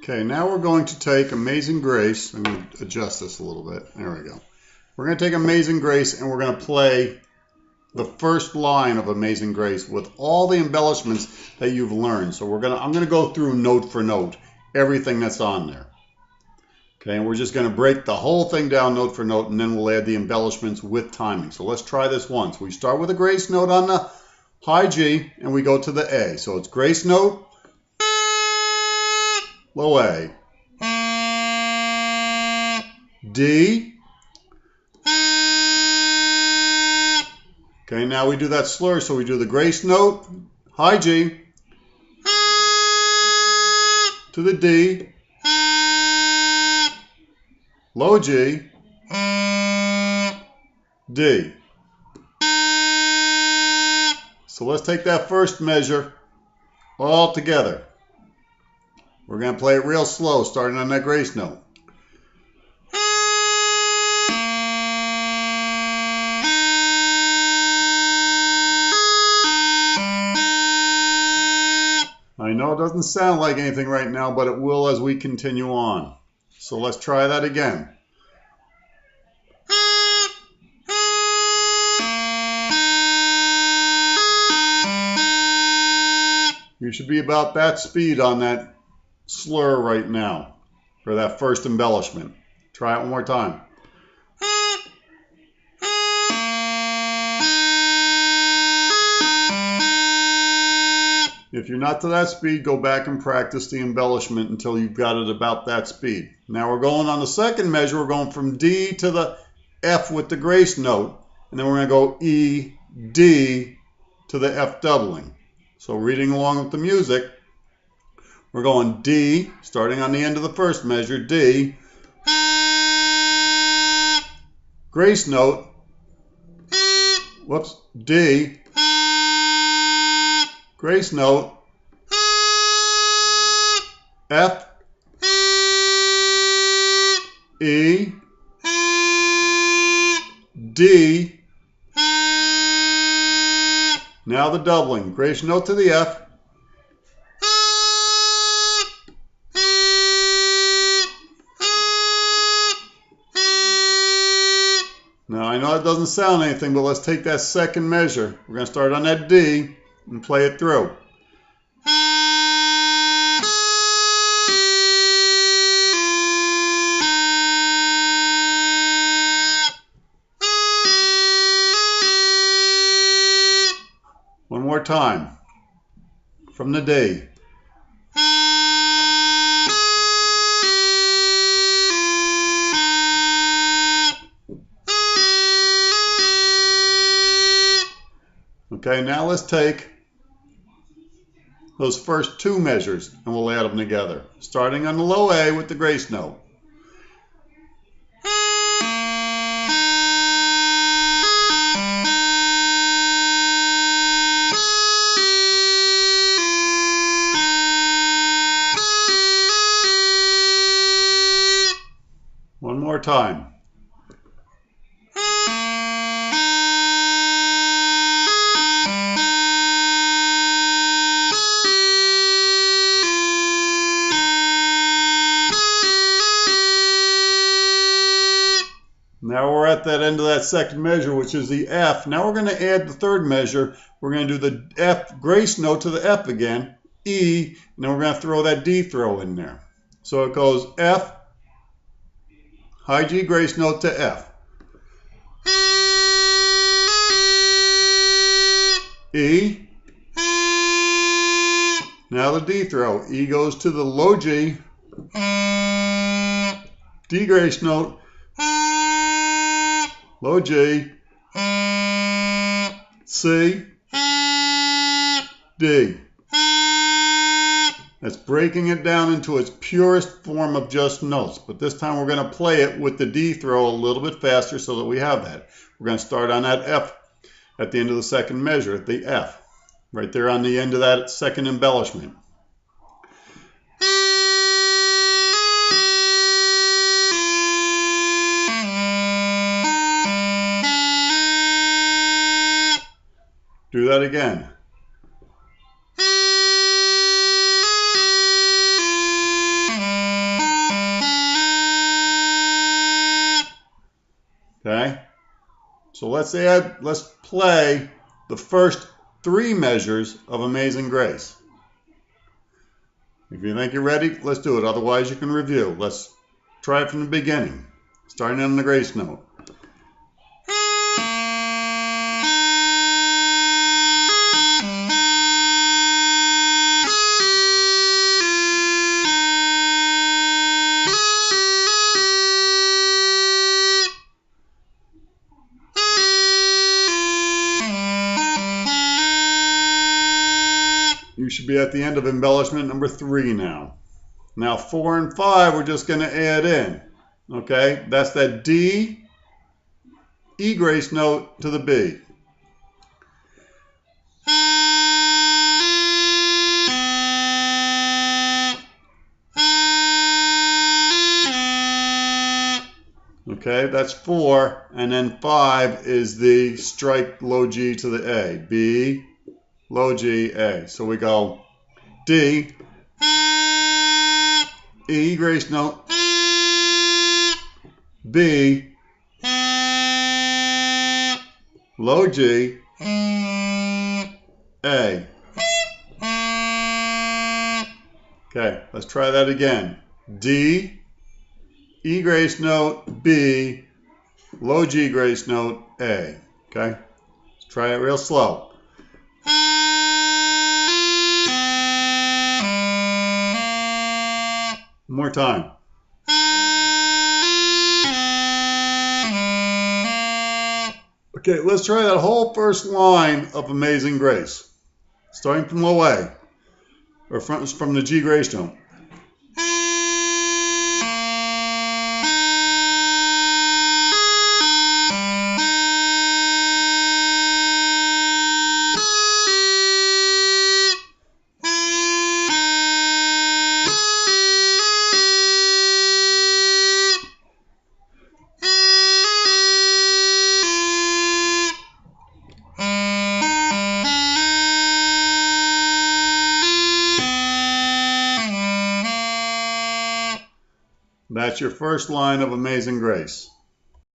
Okay, now we're going to take Amazing Grace. I'm going to adjust this a little bit. There we go. We're going to take Amazing Grace and we're going to play the first line of Amazing Grace with all the embellishments that you've learned. So I'm going to go through note for note everything that's on there. Okay, and we're just going to break the whole thing down note for note, and then we'll add the embellishments with timing. So let's try this once. We start with a grace note on the high G and we go to the A. So it's grace note, low A, D. Okay, now we do that slur, so we do the grace note, high G, to the D, low G, D. So let's take that first measure all together. We're going to play it real slow, starting on that grace note. I know it doesn't sound like anything right now, but it will as we continue on. So let's try that again. You should be about that speed on that slur right now, for that first embellishment. Try it one more time. If you're not to that speed, go back and practice the embellishment until you've got it about that speed. Now we're going on the second measure. We're going from D to the F with the grace note, and then we're going to go E, D to the F doubling. So reading along with the music, we're going D, starting on the end of the first measure, D, grace note, whoops, D, grace note, F, E, D. Now the doubling, grace note to the F, now I know it doesn't sound anything, but let's take that second measure. We're going to start on that D and play it through. One more time from the D. Okay, now let's take those first two measures and we'll add them together. Starting on the low A with the grace note. One more time. Now we're at that end of that second measure, which is the F. Now we're going to add the third measure. We're going to do the F grace note to the F again, E, and then we're going to throw that D throw in there. So it goes F, high G grace note to F. E. Now the D throw. E goes to the low G. D grace note. Low G. C. D. That's breaking it down into its purest form of just notes. But this time we're going to play it with the D throw a little bit faster so that we have that. We're going to start on that F at the end of the second measure, the F. Right there on the end of that second embellishment. Do that again. So let's play the first 3 measures of Amazing Grace. If you think you're ready, let's do it. Otherwise, you can review. Let's try it from the beginning, starting on the grace note. You should be at the end of embellishment number 3 now. Now 4 and 5 we're just going to add in. Okay, that's that D, E grace note to the B. Okay, that's 4, and then 5 is the strike low G to the A. B, low G, A. So we go D, E grace note, B, low G, A. Okay, let's try that again. D, E grace note, B, low G grace note, A. Okay, let's try it real slow. One more time. Okay, let's try that whole first line of Amazing Grace, starting from low A, or from the G grace note. That's your first line of Amazing Grace.